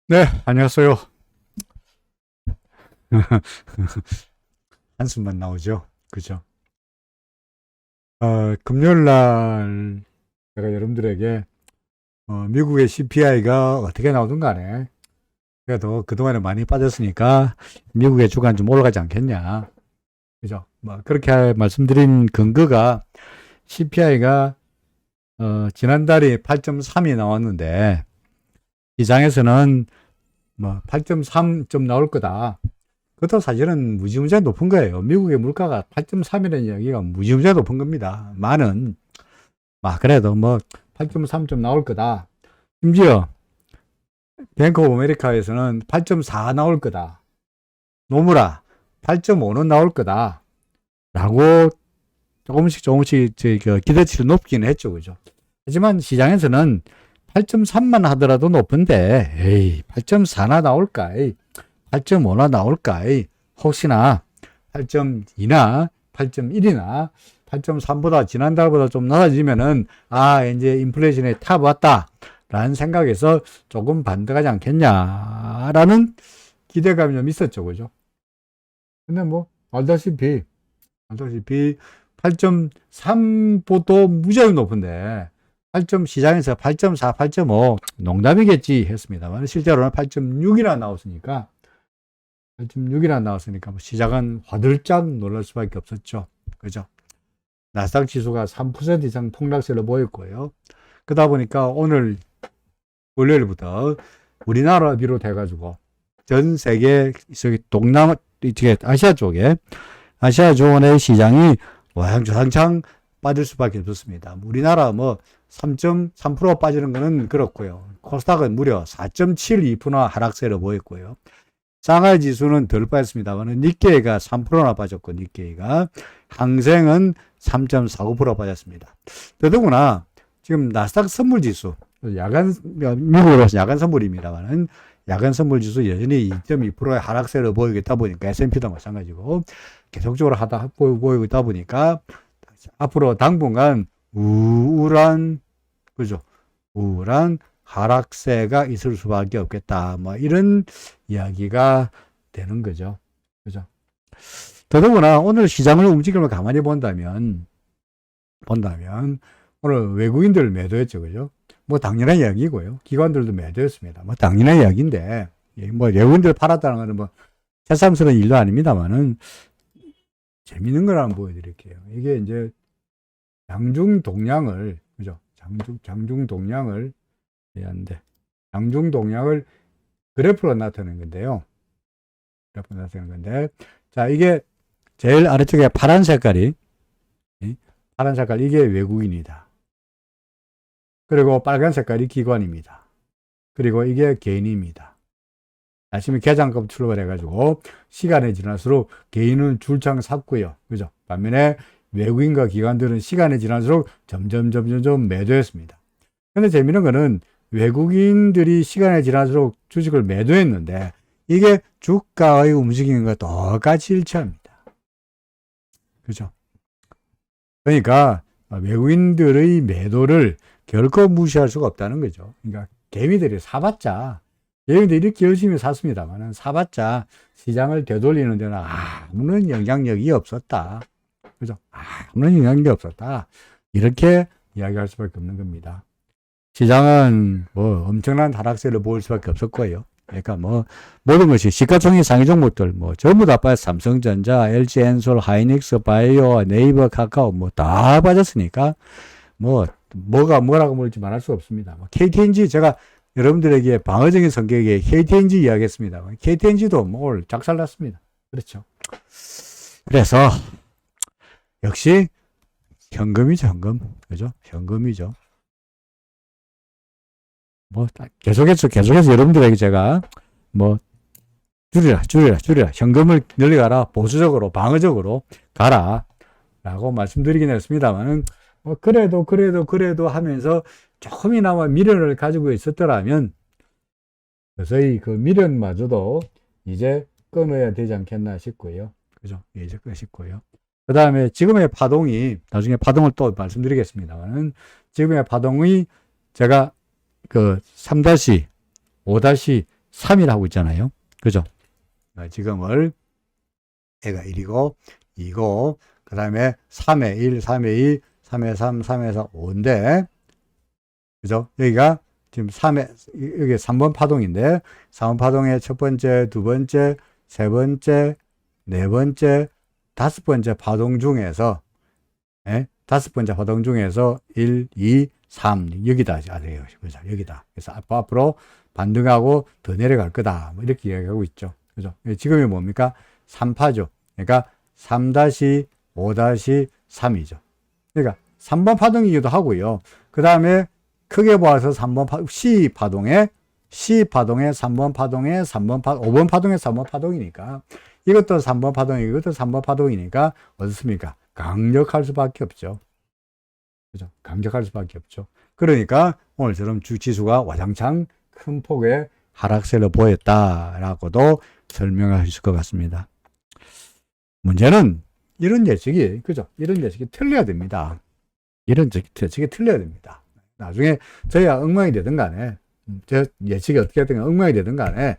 네, 안녕하세요. 한숨만 나오죠. 그죠? 금요일 날 제가 여러분들에게 미국의 CPI가 어떻게 나오든 간에 그래도 그동안에 많이 빠졌으니까 미국의 주가는 좀 올라가지 않겠냐. 그죠? 뭐 그렇게 말씀드린 근거가 CPI가 지난달에 8.3이 나왔는데 시장에서는 뭐 8.3좀 나올 거다. 그것도 사실은 무지무지하게 높은 거예요. 미국의 물가가 8.3이라는 이야기가 무지무지하게 높은 겁니다. 그래도 뭐 8.3좀 나올 거다. 심지어 뱅크 오브 아메리카에서는 8.4 나올 거다. 노무라 8.5는 나올 거다. 라고 조금씩 기대치를 높기는 했죠. 그죠? 하지만 시장에서는 8.3만 하더라도 높은데, 에이, 8.4나 나올까? 8.5나 나올까? 혹시나 8.2나 8.1이나 8.3보다 지난달보다 좀 낮아지면은, 이제 인플레이션의 탑 왔다. 라는 생각에서 조금 반등하지 않겠냐라는 기대감이 좀 있었죠. 그죠? 근데 뭐, 알다시피 8.3보도 무지하게 높은데, 시장에서 8.4, 8.5 농담이겠지 했습니다만 실제로는 8.6이나 나왔으니까 뭐 시장은 화들짝 놀랄 수밖에 없었죠. 그죠? 나스닥 지수가 3% 이상 폭락세를 보였고요. 그러다 보니까 오늘 월요일부터 우리나라 비롯해 가지고 전 세계 동남아 아시아 쪽에 아시아 조원의 시장이 와장창 빠질 수밖에 없었습니다. 우리나라 뭐 3.3% 빠지는 거는 그렇고요. 코스닥은 무려 4.72% 하락세를 보였고요. 상하이 지수는 덜 빠졌습니다만 니케이가 3%나 빠졌고 니케이가 항생은 3.49% 빠졌습니다. 더더구나 지금 나스닥 선물 지수 미국으로 야간 선물입니다만은 야간 선물 지수 여전히 2.2%의 하락세를 보이겠다 보니까 S&P도 마찬가지고 계속적으로 보이고 있다 보니까 앞으로 당분간 우울한 하락세가 있을 수밖에 없겠다. 뭐 이런 이야기가 되는 거죠. 그죠? 더더구나 오늘 시장을 움직임을 가만히 본다면 오늘 외국인들 매도했죠. 그죠? 뭐 당연한 이야기고요. 기관들도 매도했습니다. 뭐 당연한 이야기인데 뭐 외국인들 팔았다는 거는 뭐 새삼스러운 일도 아닙니다만은 재밌는 걸 한번 보여드릴게요. 이게 이제 장중 동량을 그죠? 장중 동량을 해야하는데 장중 동량을 그래프로 나타내는 건데요. 그래프로 나타내는 건데 자 이게 제일 아래쪽에 파란 색깔 이게 외국인이다. 그리고 빨간 색깔이 기관입니다. 그리고 이게 개인입니다. 아침에 개장급 출발해 가지고 시간이 지날수록 개인은 줄창 샀고요. 그죠? 반면에 외국인과 기관들은 시간이 지날수록 점점 매도했습니다. 근데 재미있는 거는 외국인들이 시간이 지날수록 주식을 매도했는데 이게 주가의 움직임과 똑같이 일치합니다. 그죠? 그러니까 외국인들의 매도를 결코 무시할 수가 없다는 거죠. 그러니까 개미들이 이렇게 열심히 샀습니다만 사봤자 시장을 되돌리는 데는 아무런 영향력이 없었다. 그죠? 아무런 영향력이 없었다. 이렇게 이야기할 수밖에 없는 겁니다. 시장은 뭐 엄청난 하락세를 보일 수밖에 없었고요. 그러니까 뭐 모든 것이 시가총액 상위 종목들 뭐 전부 다 빠졌 삼성전자, LG엔솔, 하이닉스, 바이오, 네이버, 카카오 뭐 다 빠졌으니까 뭐라고 볼지 말할 수 없습니다. KTNG 제가 여러분들에게 방어적인 성격의 KTNG 이야기했습니다. KTNG도 뭘 작살났습니다. 그렇죠. 그래서 역시 현금이죠, 현금. 그죠? 현금이죠. 계속해서 여러분들에게 제가 줄이라. 현금을 늘려가라. 보수적으로, 방어적으로 가라. 라고 말씀드리긴 했습니다만은, 그래도 하면서 조금이나마 미련을 가지고 있었더라면, 서서히 그 미련마저도 이제 끊어야 되지 않겠나 싶고요. 그죠? 이제 끊어 싶고요. 그 다음에 지금의 파동이, 나중에 파동을 또 말씀드리겠습니다만은, 지금의 파동이 제가 3-5-4 3이라 하고 있잖아요. 그죠? 지금을 얘가 1이고 2고 그 다음에 3에 1, 3에 2, 3에 3, 3에 4, 5인데 그죠? 여기가 지금 3에 여기 3번 파동인데 3번 파동의 첫 번째, 두 번째, 세 번째, 네 번째, 다섯 번째 파동 중에서 다섯 번째 파동 중에서 1, 2, 3 여기다 돼요. 그죠? 여기다. 그래서 앞으로 반등하고 더 내려갈 거다. 뭐 이렇게 이야기하고 있죠. 그죠? 지금이 뭡니까? 3파죠. 그러니까 3-5-3이죠. 그러니까 3번 파동이기도 하고요. 그 다음에 크게 보아서 3번 C 파동에 3번 파동에 5번 파동에 3번 파동이니까 이것도 3번 파동이고 이것도 3번 파동이니까 어떻습니까? 강력할 수밖에 없죠. 그죠? 강력할 수밖에 없죠. 그러니까 오늘처럼 지수가 와장창 큰 폭의 하락세를 보였다라고도 설명할 수 있을 것 같습니다. 문제는 이런 예측이, 그죠? 이런 예측이 틀려야 됩니다. 이런 예측이 틀려야 됩니다. 나중에 저희가 엉망이 되든 간에, 저 예측이 어떻게 되든 엉망이 되든 간에,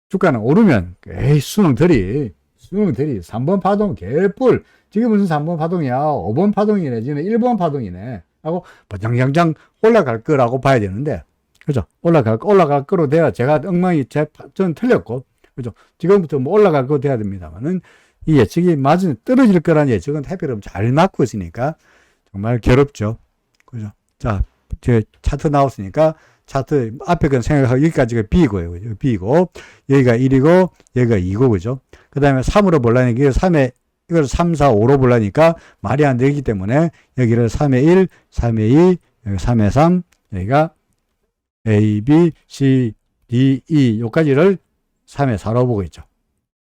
주가는 오르면, 에이, 수능들이 3번 파동, 개뿔. 지금 무슨 3번 파동이야? 5번 파동이네. 지금 1번 파동이네. 하고, 장장장 올라갈 거라고 봐야 되는데, 그죠? 올라갈 거로 돼야 제가 엉망이, 저는 틀렸고, 그죠? 지금부터 뭐 올라갈 거 돼야 됩니다만은, 이 예측이 떨어질 거라는 예측은 해피럼 잘 맞고 있으니까, 정말 괴롭죠. 그죠? 자, 제 차트 나왔으니까, 차트 앞에 건 생각하고 여기까지가 B고요. B고, 여기가 1이고, 여기가 2고, 그죠? 그 다음에 3으로 보려니까, 이걸 3, 4, 5로 보려니까 말이 안 되기 때문에 여기를 3에 1, 3에 2, 여기 3에 3, 여기가 A, B, C, D, E, 요까지를 3에 4로 보고 있죠.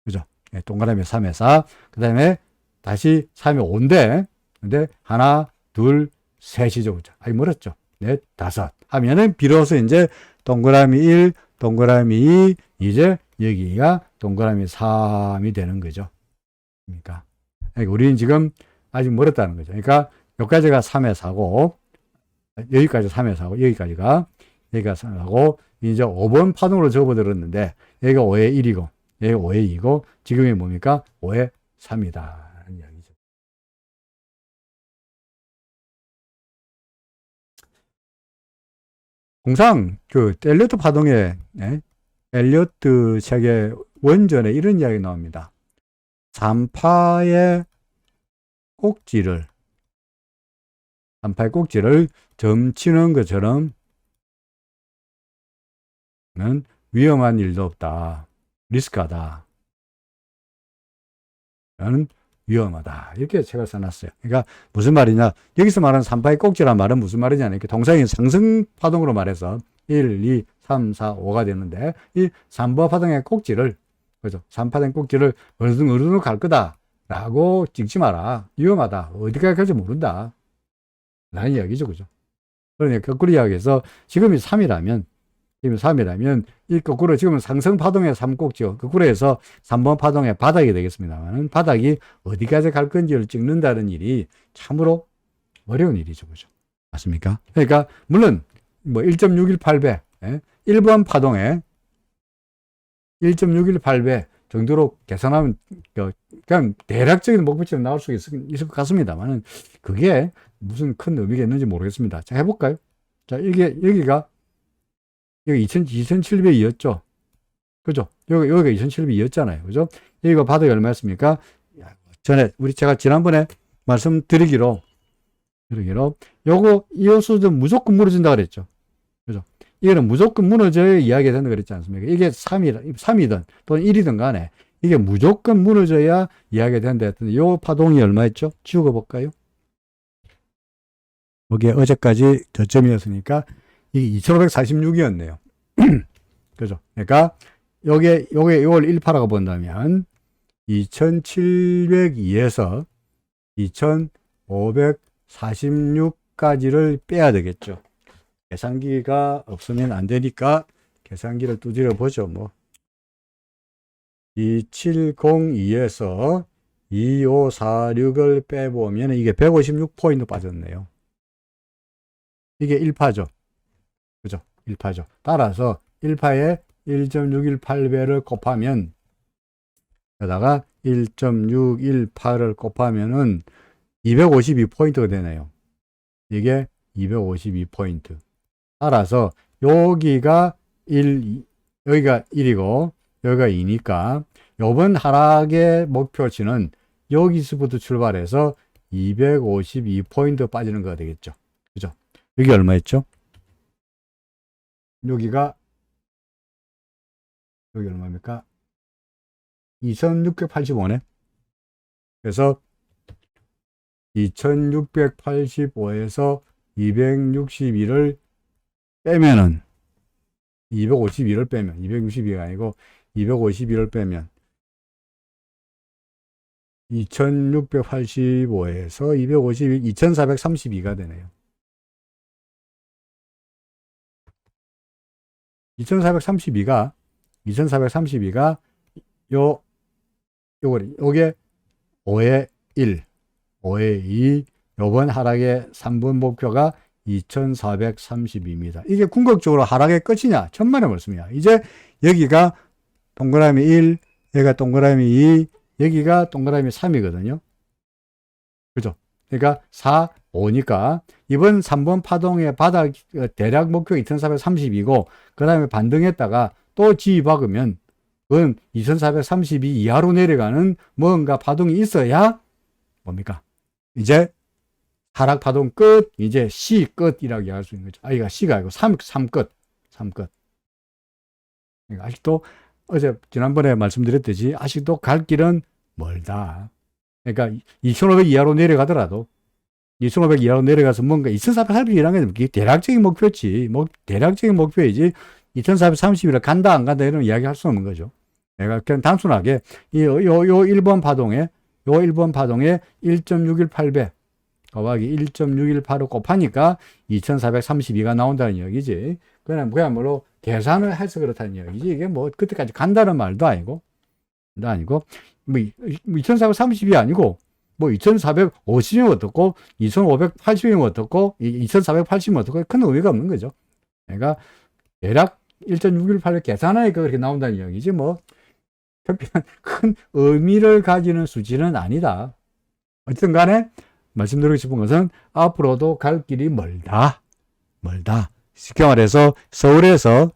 그죠? 동그라미 3에 4. 그 다음에 다시 3에 5인데, 근데 하나, 둘, 셋이죠. 그죠? 아니, 멀었죠. 넷, 다섯. 하면은 비로소 이제 동그라미 1, 동그라미 2, 이제 여기가 동그라미 3이 되는 거죠. 그러니까 우리는 지금 아직 멀었다는 거죠. 그러니까 여기까지가 3의 4고 여기까지 3의 4고 여기가 3하고 이제 5번 파동으로 접어들었는데 여기가 5의 1이고 여기가 5의 2고 지금이 뭡니까? 5의 3이다. 통상 엘리어트 파동에 엘리어트 책의 원전에 이런 이야기 나옵니다. 3파의 꼭지를 점치는 것처럼 위험한 일도 없다. 리스크하다. 위험하다. 이렇게 책을 써놨어요. 그러니까 무슨 말이냐. 여기서 말하는 3파의 꼭지란 말은 무슨 말이냐. 이렇게 동사인 상승파동으로 말해서 1, 2, 3, 4, 5가 되는데 이 3번 파동의 꼭지를 그죠? 3파동 꼭지를 어느 갈 거다 라고 찍지 마라. 위험하다. 어디까지 갈지 모른다. 라는 이야기죠. 그죠? 그러니까 거꾸로 이야기해서 지금이 3이라면 이 거꾸로 지금은 상승 파동의 3꼭지요. 거꾸로 해서 3번 파동의 바닥이 되겠습니다만 바닥이 어디까지 갈 건지를 찍는다는 일이 참으로 어려운 일이죠. 그죠? 맞습니까? 그러니까 물론 뭐 1.618배 1번 파동에 1.618배 정도로 계산하면 그냥 대략적인 목표치는 나올 수 있을 것 같습니다만 그게 무슨 큰 의미가 있는지 모르겠습니다. 자, 해볼까요? 자, 여기가 2,700이었죠. 그죠? 여기가 2,700이었잖아요. 그죠? 여기가 바닥이 얼마였습니까? 제가 지난번에 말씀드리기로, 이 호수도 무조건 무너진다 그랬죠. 그죠? 이거는 무조건 무너져야 이야기가 된다 그랬지 않습니까? 이게 3이든 또는 1이든 간에 이게 무조건 무너져야 이야기가 된다 했는데 이 파동이 얼마였죠? 지우고 볼까요? 여기에 어제까지 저점이었으니까 이게 2,546이었네요. 그죠? 그러니까 요게 요걸 1파라고 본다면 2,702에서 2,546까지를 빼야 되겠죠. 계산기가 없으면 안 되니까 계산기를 두드려 보죠. 뭐 2702에서 2546을 빼보면 이게 156포인트 빠졌네요. 이게 1파죠. 그죠? 1파죠. 따라서 1파에 1.618배를 곱하면, 여기다가 1.618을 곱하면은 252포인트가 되네요. 이게 252포인트. 따라서 여기가 1, 여기가 1이고 여기가 2니까 이번 하락의 목표치는 여기서부터 출발해서 252포인트 빠지는 거가 되겠죠. 그죠? 여기 얼마였죠? 여기 얼마입니까? 2685네. 그래서 2685에서 261을 빼면은 251을 빼면 262가 아니고 251을 빼면 2685에서 252 2432가 되네요. 2432가 요게 5의 1, 5의 2, 요번 하락의 3번 목표가 2432입니다. 이게 궁극적으로 하락의 끝이냐? 천만의 말씀이야. 이제 여기가 동그라미 1, 여기가 동그라미 2, 여기가 동그라미 3이거든요. 그죠? 그러니까 4, 5니까 이번 3번 파동의 바닥 대략 목표가 2432이고 그 다음에 반등했다가 또 지박으면 그건 2432 이하로 내려가는 뭔가 파동이 있어야 뭡니까? 이제 하락 파동 끝, 이제 C 끝이라고 이야기할 수 있는 거죠. 이가 C가 아니고 3 끝. 그러니까 아직도 지난번에 말씀드렸듯이 아직도 갈 길은 멀다. 그러니까 2500 이하로 내려가더라도 2500 이하로 내려가서 뭔가 2432라는 게 대략적인 목표지. 대략적인 목표이지 2430이라 간다 안 간다 이런 이야기 할 수 없는 거죠. 내가 그냥 단순하게 요 1번 파동에 1.618배 곱하기 1.618을 곱하니까 2432가 나온다는 이야기지. 그야말로 계산을 해서 그렇다는 이야기지. 이게 뭐 그때까지 간다는 말도 아니고 뭐 2430이 아니고 뭐 2450이면 어떻고 2580이면 어떻고 2480이면 어떻고 큰 의미가 없는 거죠. 그러니까 대략 1.618을 계산하니까 그렇게 나온다는 이야기지 뭐 특별한 큰 의미를 가지는 수치는 아니다. 어쨌든 간에 말씀드리고 싶은 것은 앞으로도 갈 길이 멀다. 쉽게 말해서 서울에서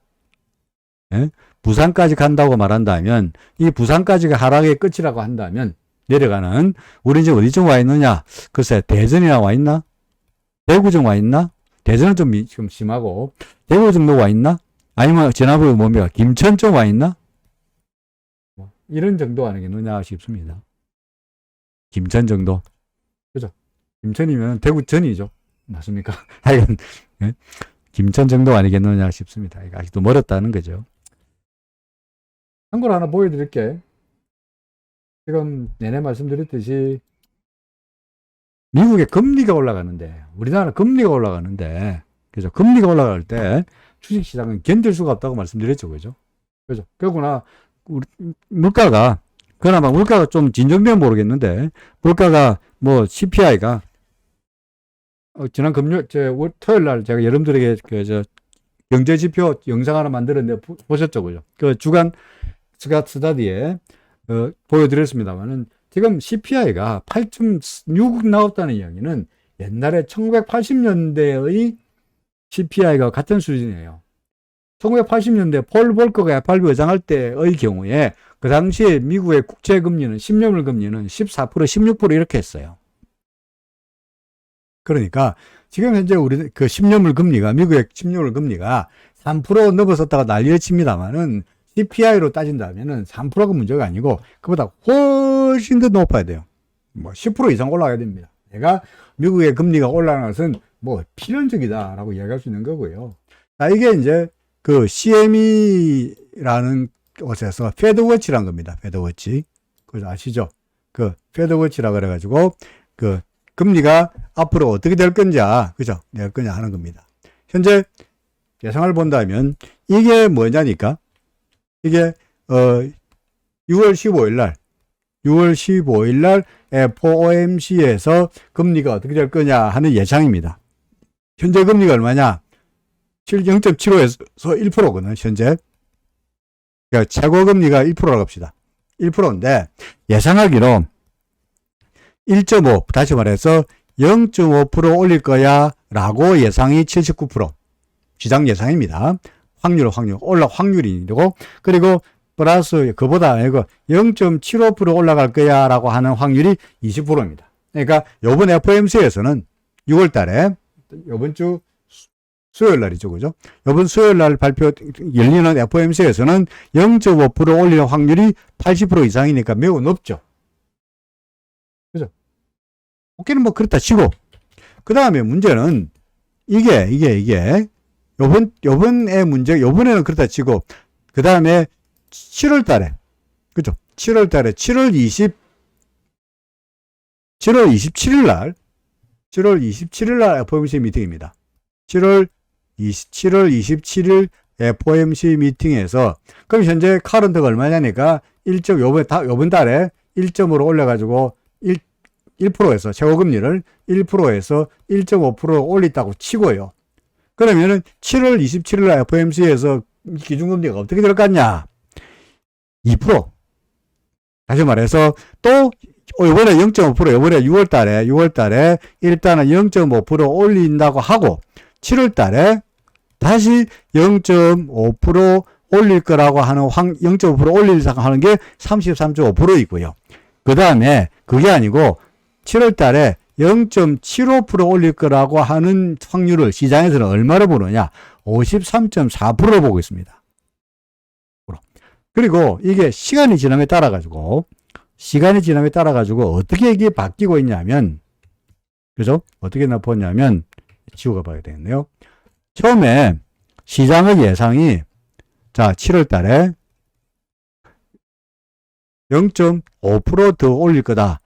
부산까지 간다고 말한다면 이 부산까지가 하락의 끝이라고 한다면 내려가는 우리 이제 어디쯤 와 있느냐? 글쎄 대전이나 와 있나? 대구 좀 와 있나? 대전은 좀 심하고 대구 정도 와 있나? 아니면 지난번에 뭡니까? 김천 좀 와 있나? 이런 정도 아니겠느냐 싶습니다. 김천 정도. 그죠? 김천이면 대구 전이죠. 맞습니까? 하여간, 김천 정도 아니겠느냐 싶습니다. 아직도 멀었다는 거죠. 한 걸 하나 보여드릴게. 지금 내내 말씀드렸듯이 미국의 금리가 올라가는데, 우리나라 금리가 올라가는데, 그죠? 금리가 올라갈 때 주식시장은 견딜 수가 없다고 말씀드렸죠. 그죠? 그죠? 그러구나. 물가가 좀 진정되면 모르겠는데, 물가가 뭐 CPI가 지난 토요일 날 제가 여러분들에게 경제지표 영상 하나 만들었는데 보셨죠? 그죠? 그 주간 스타디에 보여드렸습니다만은 지금 CPI가 8.6 나왔다는 이야기는 옛날에 1980년대의 CPI가 같은 수준이에요. 1980년대 폴 볼커가 FRB 의장할 때의 경우에 그 당시에 미국의 국채금리는 10년물 금리는 14%, 16% 이렇게 했어요. 그러니까 지금 현재 우리 그 10년물 금리가 미국의 10년물 금리가 3% 넘어섰다가 난리를 칩니다만은 CPI로 따진다면은 3%가 문제가 아니고 그보다 훨씬 더 높아야 돼요. 뭐 10% 이상 올라가야 됩니다. 내가 미국의 금리가 올라가는 것은 뭐 필연적이다라고 이야기할 수 있는 거고요. 이게 이제 그 CME라는 곳에서 패드워치란 겁니다. 패드워치. 그거 아시죠? 그 패드워치라 그래가지고 그 금리가 앞으로 어떻게 될 건지, 그죠? 될 거냐 하는 겁니다. 현재 예상을 본다면 이게 뭐냐니까 이게 6월 15일 날 FOMC에서 금리가 어떻게 될 거냐 하는 예상입니다. 현재 금리가 얼마냐? 0.75에서 1%거든, 현재. 그러니까 최고금리가 1%라고 합시다. 1%인데 예상하기로 1.5 다시 말해서 0.5% 올릴 거야 라고 예상이 79% 시장 예상입니다. 확률 확률이고 그리고 플러스 그보다 아니고 0.75% 올라갈 거야 라고 하는 확률이 20%입니다. 그러니까 요번 FOMC에서는 6월 달에 요번 주 수요일 날이죠. 그죠? 요번 수요일 날 열리는 FOMC에서는 0.5% 올리는 확률이 80% 이상이니까 매우 높죠. 그죠? 오케이는 뭐 그렇다 치고 그 다음에 문제는 이게 요번에 문제 요번에는 그렇다 치고 그 다음에 7월 달에 그죠? 7월 달에 7월 27일 날 FOMC 미팅입니다. 7월 27일 FOMC 미팅에서 그럼 현재 카런트가 얼마냐니까 요번 달에 1점으로 올려가지고 1%에서 최고금리를 1%에서 1.5% 올렸다고 치고요. 그러면은 7월 27일 날 FOMC에서 기준금리가 어떻게 될 것 같냐? 2%. 다시 말해서 또 이번에 0.5% 이번에 6월 달에 일단은 0.5% 올린다고 하고 7월 달에 다시 0.5% 올릴 거라고 하는 0.5% 올리려고 하는 게 33.5%이고요. 그 다음에 그게 아니고 7월 달에 0.75% 올릴 거라고 하는 확률을 시장에서는 얼마로 보느냐? 53.4%로 보고 있습니다. 그리고 이게 시간이 지남에 따라 가지고 어떻게 이게 바뀌고 있냐면 그죠? 어떻게 나타났냐면 지우가 봐야 되겠네요. 처음에 시장의 예상이 자 7월 달에 0.5% 더 올릴 거다.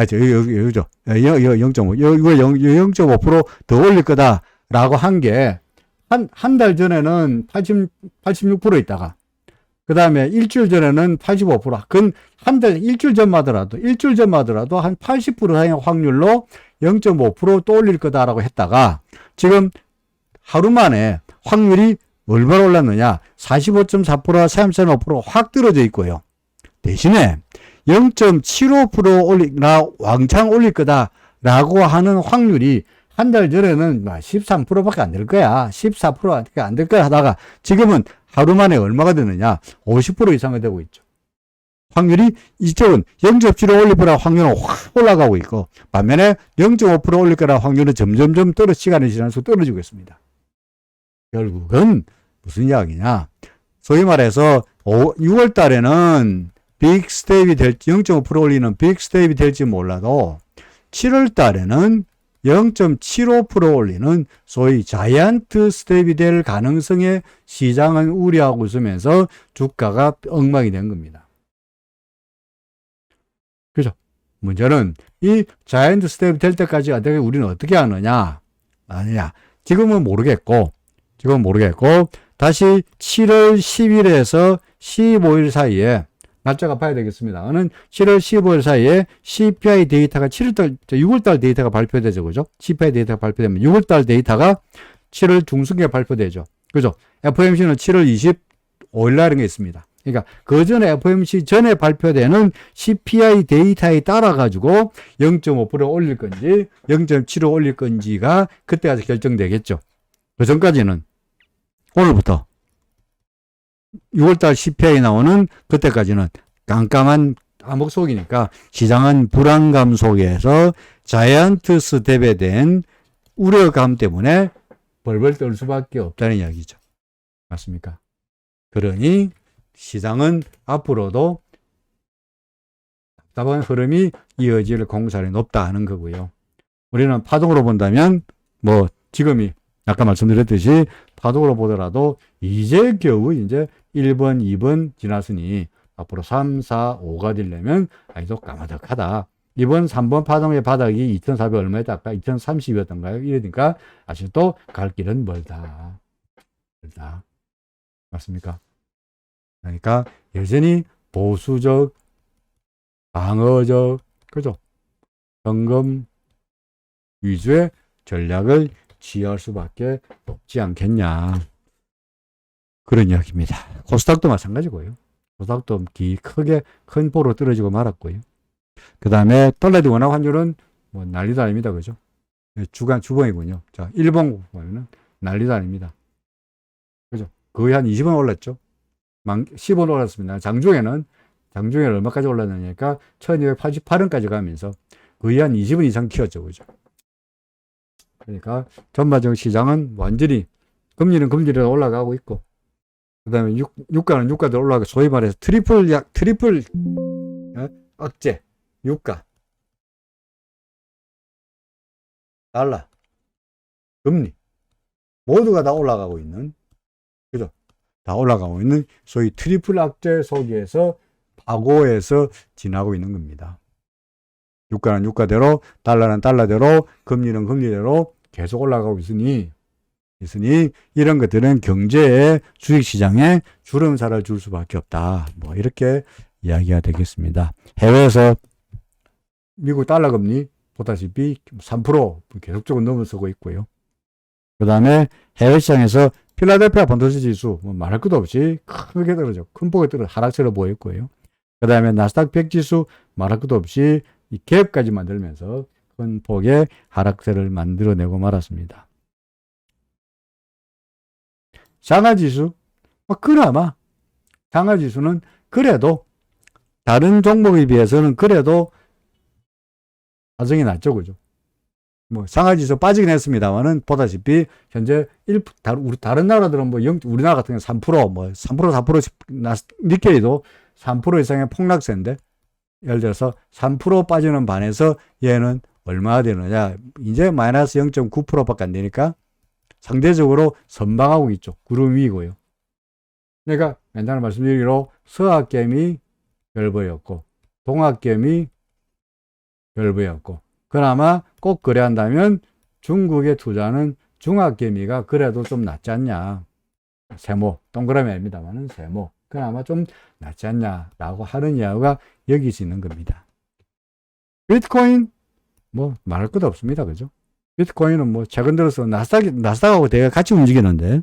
여기죠. 0.5. 이거 0.5% 더 올릴 거다라고 한 게 한 달 전에는 86% 있다가 그 다음에 일주일 전에는 85%. 그건 일주일 전마더라도 한 80% 상의 확률로 0.5% 또 올릴 거다라고 했다가 지금 하루 만에 확률이 얼마나 올랐느냐? 45.4%와 33.5%확 떨어져 있고요. 대신에 0.75% 왕창 올릴 거다라고 하는 확률이 한 달 전에는 13%밖에 안 될 거야. 14%밖에 안 될 거야 하다가 지금은 하루 만에 얼마가 되느냐? 50% 이상이 되고 있죠. 확률이 이쪽은 0.75 올릴 거라 확률은 확 올라가고 있고 반면에 0.5% 올릴 거라 확률은 점점점 시간이 지날수록 떨어지고 있습니다. 결국은 무슨 이야기냐? 소위 말해서 6월 달에는 빅 스텝이 될지 0.5% 올리는 빅 스텝이 될지 몰라도 7월 달에는 0.75% 올리는 소위 자이언트 스텝이 될 가능성에 시장은 우려하고 있으면서 주가가 엉망이 된 겁니다. 그죠? 문제는 이 자이언트 스텝이 될 때까지 우리는 어떻게 하느냐? 지금은 모르겠고 다시 7월 10일에서 15일 사이에 날짜가 봐야 되겠습니다. 오는 7월 15일 사이에 CPI 데이터가 6월달 데이터가 발표되죠. 그죠? CPI 데이터가 발표되면 6월달 데이터가 7월 중순에 발표되죠. 그죠? FOMC는 7월 25일 날인 게 있습니다. 그러니까 그 전에 FOMC 전에 발표되는 CPI 데이터에 따라 가지고 0.5% 올릴 건지 0.75 올릴 건지가 그때 가서 결정되겠죠. 그 전까지는 오늘부터 6월달 CPI 나오는 그때까지는 깜깜한 암흑 속이니까 시장은 불안감 속에서 자이언트 스텝에 대한 우려감 때문에 벌벌 떨 수밖에 없다는 이야기죠. 맞습니까? 그러니 시장은 앞으로도 답답한 흐름이 이어질 공산이 높다 하는 거고요. 우리는 파동으로 본다면 지금이 아까 말씀드렸듯이 파동으로 보더라도 이제 겨우 1번, 2번 지났으니 앞으로 3, 4, 5가 되려면 아직도 까마득하다. 이번 3번 파동의 바닥이 2,400 얼마였다? 아까 2,030이었던가요? 이러니까 아직도 갈 길은 멀다. 맞습니까? 그러니까 여전히 보수적, 방어적, 그죠? 점검 위주의 전략을 취할 수밖에 없지 않겠냐. 그런 이야기입니다. 코스닥도 마찬가지고요. 코스닥도 크게 큰 보로 떨어지고 말았고요. 그 다음에 달러의 원화 환율은 뭐 난리도 아닙니다. 그죠? 주봉이군요. 자, 일봉 보면은 난리도 아닙니다. 그죠? 거의 한 20원 올랐죠? 10원 올랐습니다. 장중에는 얼마까지 올랐느냐니까 1288원까지 가면서 거의 한 20원 이상 키웠죠. 그죠? 그러니까 전반적 시장은 완전히 금리는 금리로 올라가고 있고, 그 다음에 유가는 유가대로 올라가고, 소위 말해서 트리플 악재, 유가, 달러, 금리 모두가 다 올라가고 있는, 그죠? 다 올라가고 있는 소위 트리플 악재 속에서 파고에서 지나고 있는 겁니다. 유가는 유가대로, 달러는 달러대로, 금리는 금리대로 계속 올라가고 있으니 이런 것들은 경제의 주식시장에 주름살을 줄 수밖에 없다. 뭐 이렇게 이야기가 되겠습니다. 해외에서 미국 달러 금리 보다시피 3% 계속적으로 넘어서고 있고요. 그 다음에 해외 시장에서 필라델피아 반도체 지수 뭐 말할 것도 없이 크게 떨어져, 큰 폭에 떨어져 하락세를 보였고요. 그 다음에 나스닥 100 지수 말할 것도 없이 이 갭까지 만들면서 큰 폭의 하락세를 만들어내고 말았습니다. 상하지수, 그나마 상하지수는 그래도 다른 종목에 비해서는 그래도 사정이 낮죠. 그죠? 뭐 상하지수 빠지긴 했습니다만은 보다시피 현재 우리 다른 나라들은 뭐 우리나라 같은 경우는 3%, 뭐 3%, 4% 니케이도 3% 이상의 폭락세인데, 예를 들어서 3% 빠지는 반에서 얘는 얼마나 되느냐, 이제 마이너스 0.9%밖에 안 되니까 상대적으로 선방하고 있죠. 구름 위이고요. 그러니까 맨날 말씀드리기로 서학개미 별보였고 동학개미 별보였고, 그나마 꼭 그래야 한다면 중국의 투자는 중학개미가 그래도 좀 낫지 않냐, 세모 동그라미 아닙니다만은 세모 그나마 좀 낫지 않냐라고 하는 이야기가 여기 있는 겁니다. 비트코인 뭐 말할 것도 없습니다. 그죠? 비트코인은 뭐 최근 들어서 나스닥하고 되게 같이 움직이는데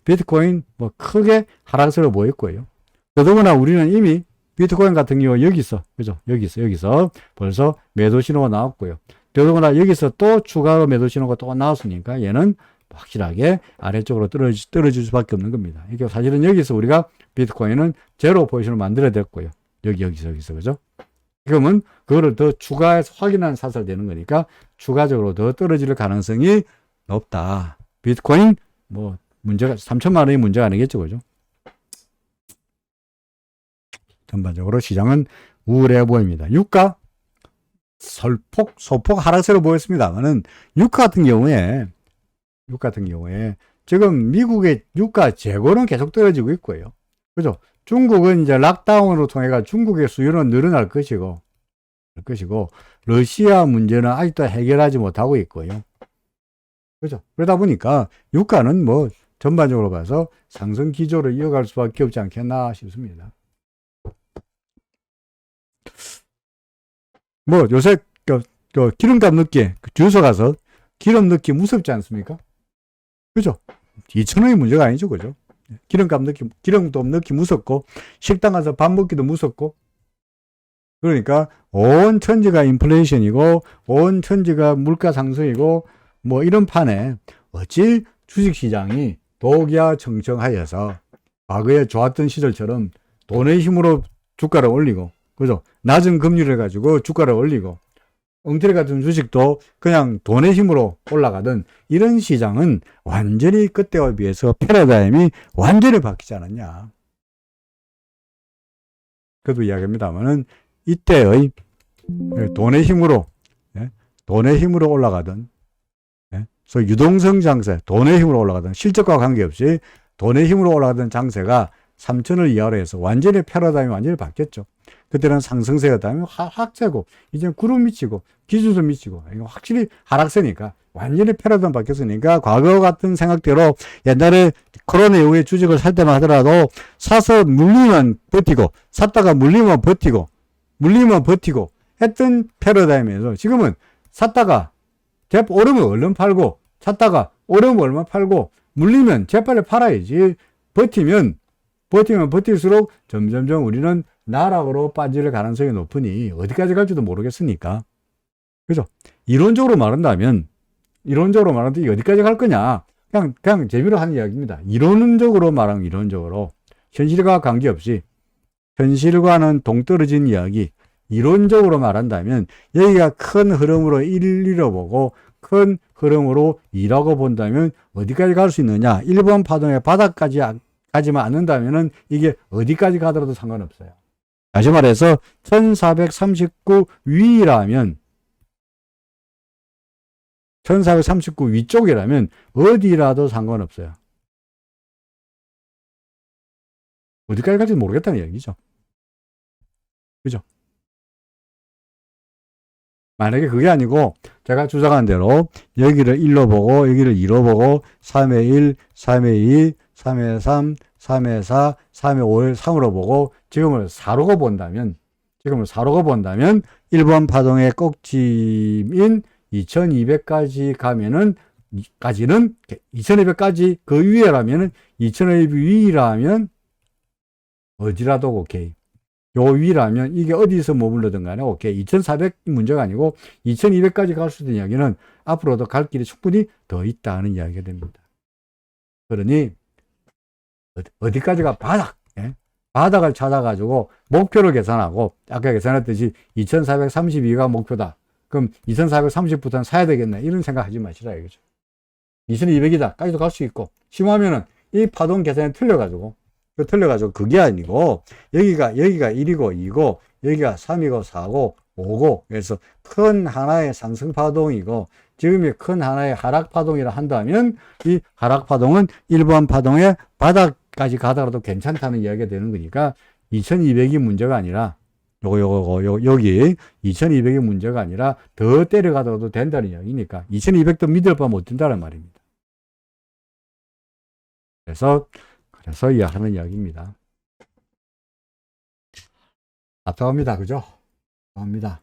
비트코인 뭐 크게 하락세를 보였고요. 더더구나 우리는 이미 비트코인 같은 경우 여기서, 그죠? 여기서 벌써 매도 신호가 나왔고요. 더더구나 여기서 또 추가로 매도 신호가 또 나왔으니까 얘는 확실하게 아래쪽으로 떨어질 수밖에 없는 겁니다. 이게 사실은 여기서 우리가 비트코인은 제로 포지션을 만들어야 됐고요. 여기서, 그죠? 그러면 그거를 더 추가해서 확인한 사설 되는 거니까 추가적으로 더 떨어질 가능성이 높다. 비트코인 뭐 문제가 3천만 원이 문제가 아니겠죠. 그죠? 전반적으로 시장은 우울해 보입니다. 유가 소폭 하락세로 보였습니다만은 유가 같은 경우에 지금 미국의 유가 재고는 계속 떨어지고 있고요. 그죠? 중국은 이제 락다운으로 통해가 중국의 수요는 늘어날 것이고 러시아 문제는 아직도 해결하지 못하고 있고요. 그죠? 그러다 보니까 유가는 뭐 전반적으로 봐서 상승 기조를 이어갈 수밖에 없지 않겠나 싶습니다. 뭐 요새 기름값 넣기 주유소 가서 기름 넣기 무섭지 않습니까? 그죠? 2,000원이 문제가 아니죠. 그죠? 기름도 넣기 무섭고 식당 가서 밥 먹기도 무섭고, 그러니까 온 천지가 인플레이션이고 온 천지가 물가 상승이고 뭐 이런 판에 어찌 주식시장이 독야청청하여서 과거에 좋았던 시절처럼 돈의 힘으로 주가를 올리고, 그죠? 낮은 금리를 가지고 주가를 올리고 엉터리 같은 주식도 그냥 돈의 힘으로 올라가던 이런 시장은 완전히 그때와 비해서 패러다임이 완전히 바뀌지 않았냐. 그래도 이야기합니다만은 이때의 돈의 힘으로 올라가던, 소위 유동성 장세, 돈의 힘으로 올라가던, 실적과 관계없이 돈의 힘으로 올라가던 장세가 3천을 이하로 해서 완전히 패러다임이 완전히 바뀌었죠. 그때는 상승세였다면 하락세고, 이제 구름 미치고 기준선 미치고, 이거 확실히 하락세니까 완전히 패러다임 바뀌었으니까 과거 같은 생각대로 옛날에 코로나 이후에 주식을 살 때만 하더라도 사서 물리면 버티고, 샀다가 물리면 버티고 했던 패러다임에서 지금은 샀다가 오르면 얼른 팔고, 샀다가 오르면 얼마 팔고, 물리면 재빨리 팔아야지. 버티면 버틸수록 점점점 우리는 나락으로 빠질 가능성이 높으니 어디까지 갈지도 모르겠으니까. 그죠? 이론적으로 말한다면 어디까지 갈 거냐? 그냥 재미로 하는 이야기입니다. 이론적으로 말하면 이론적으로. 현실과 관계없이. 현실과는 동떨어진 이야기. 이론적으로 말한다면 여기가 큰 흐름으로 1로 보고 큰 흐름으로 2라고 본다면 어디까지 갈 수 있느냐? 1번 파동의 바닥까지 가지만 않는다면 이게 어디까지 가더라도 상관없어요. 다시 말해서 1439 위라면 1439 위쪽이라면 어디라도 상관없어요. 어디까지 갈지 모르겠다는 얘기죠. 그죠? 만약에 그게 아니고 제가 주장한 대로 여기를 1로 보고 여기를 2로 보고 3의 1, 3의 2, 3의 3, 3의 4, 3의 5를 3으로 보고 지금을 4로고 본다면 1번 파동의 꼭지인 2200까지 가면은 까지는 2200까지 그 위에라면은 2200 위라면 어디라도 오케이. 요 위라면 이게 어디서 머물러든 간에 오케이. 2400 문제가 아니고 2200까지 갈 수 있는 이야기는 앞으로도 갈 길이 충분히 더 있다는 이야기가 됩니다. 그러니 어디까지가 바닥, 예? 바닥을 찾아가지고 목표를 계산하고 아까 계산했듯이 2432가 목표다. 그럼 2430부터는 사야 되겠네. 이런 생각 하지 마시라 이거죠. 2200이다. 까지도 갈 수 있고 심하면은 이 파동 계산이 틀려가지고 그게 아니고 여기가 1이고 2고 여기가 3이고 4고 5고 그래서 큰 하나의 상승 파동이고 지금이 큰 하나의 하락 파동이라 한다면 이 하락 파동은 1번 파동의 바닥까지 가더라도 괜찮다는 이야기가 되는 거니까 2200이 문제가 아니라 여기 2200이 문제가 아니라 더 때려가더라도 된다는 이야기니까 2200도 믿을 바 못 든다는 말입니다. 그래서 하는 이야기입니다. 답답합니다. 그죠? 답답합니다.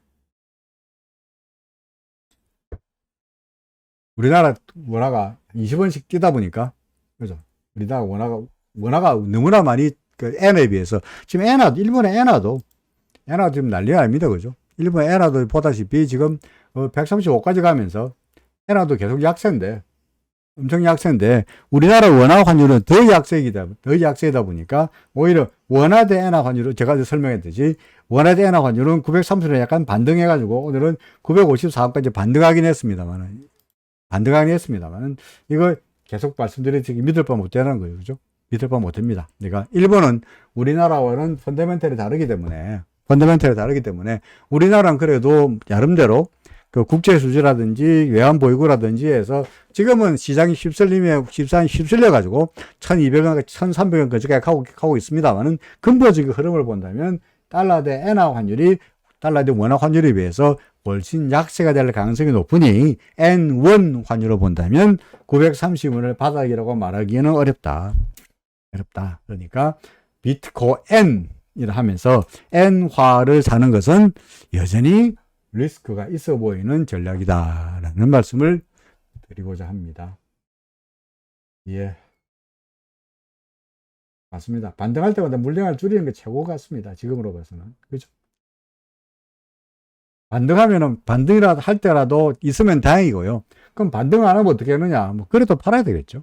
우리나라 원화가 20원씩 뛰다 보니까, 그죠? 우리나라 원화가 너무나 많이, 엔화에 비해서, 지금 일본의 엔화도 지금 난리가 아닙니다. 그죠? 일본 엔화도 보다시피 지금 135까지 가면서 엔화도 계속 약세인데, 엄청 약세인데 우리나라 원화 환율은 더 약세이다 보니까 오히려 원화 대 엔화 환율은 제가 설명했듯이 원화 대 엔화 환율은 930에 약간 반등해가지고 오늘은 954까지 반등하긴 했습니다만은 이거 계속 말씀드렸듯이 믿을 바 못 되는 거예요. 그죠? 믿을 바 못 됩니다. 그러니까 일본은 우리나라와는 펀더멘털이 다르기 때문에 우리나라는 그래도 나름대로 그 국제 수지라든지 외환 보유고라든지 해서 지금은 시장이 휩쓸려가지고 1200원, 1300원까지 가고 있습니다만은 근본적인 흐름을 본다면 달러 대 원화 환율에 비해서 훨씬 약세가 될 가능성이 높으니 N1 환율로 본다면 930원을 바닥이라고 말하기에는 어렵다. 그러니까 비트코인이라 하면서 N화를 사는 것은 여전히 리스크가 있어 보이는 전략이다라는 말씀을 드리고자 합니다. 예. 맞습니다. 반등할 때마다 물량을 줄이는 게 최고 같습니다. 지금으로 봐서는. 그죠? 반등이라도 할 때라도 있으면 다행이고요. 그럼 반등 안 하면 어떻게 하느냐? 뭐, 그래도 팔아야 되겠죠.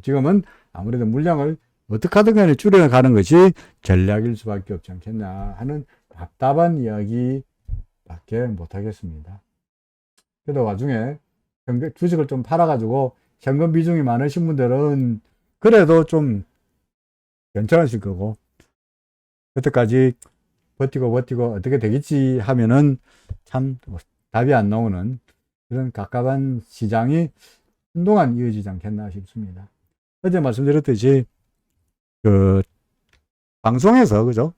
지금은 아무래도 물량을 어떻게 하든 간에 줄여가는 것이 전략일 수밖에 없지 않겠나 하는 답답한 이야기 밖에 못하겠습니다. 그래도 와중에 주식을 좀 팔아가지고 현금 비중이 많으신 분들은 그래도 좀 괜찮으실 거고 그때까지 버티고 어떻게 되겠지 하면은 참 답이 안 나오는 그런 갑갑한 시장이 한동안 이어지지 않겠나 싶습니다. 어제 말씀드렸듯이 그 방송에서 그죠?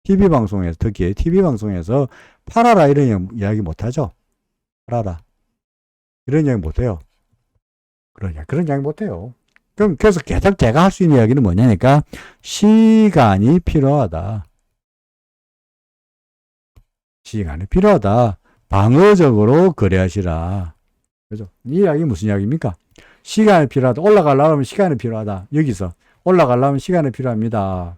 TV방송에서 특히 TV방송에서 팔아라 이런 이야기 못하죠. 팔아라 이런 이야기 못해요. 그런 이야기 못해요. 그럼 그래서 계속 제가 할 수 있는 이야기는 뭐냐니까 시간이 필요하다. 방어적으로 거래하시라. 그죠? 이 이야기 무슨 이야기입니까? 시간이 필요하다. 올라가려면 시간이 필요하다. 여기서 올라가려면 시간이 필요합니다.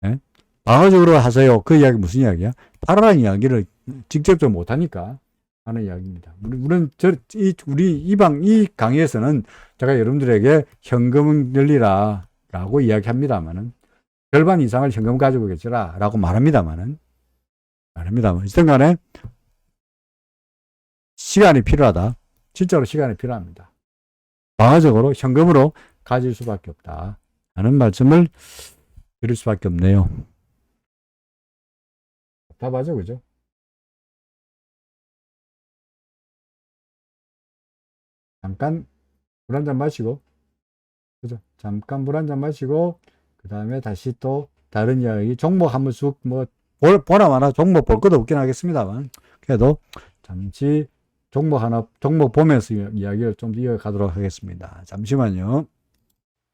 예? 방어적으로 하세요. 그 이야기 무슨 이야기야? 팔아라는 이야기를 직접적으로 못하니까 하는 이야기입니다. 물론 이 강의에서는 제가 여러분들에게 현금은 늘리라 라고 이야기합니다만은 절반 이상을 현금 가지고 계시라 라고 말합니다만 어쨌든 간에 시간이 필요하다. 진짜로 시간이 필요합니다. 방어적으로 현금으로 가질 수밖에 없다 하는 말씀을 드릴 수밖에 없네요. 답하죠, 그죠? 잠깐 물 한 잔 마시고, 그죠? 잠깐 물 한 잔 마시고, 그 다음에 다시 또 다른 이야기, 종목 한 번씩 보나 마나 종목 볼 것도 없긴 하겠습니다만, 그래도 잠시 종목 보면서 이야기를 좀 이어가도록 하겠습니다. 잠시만요.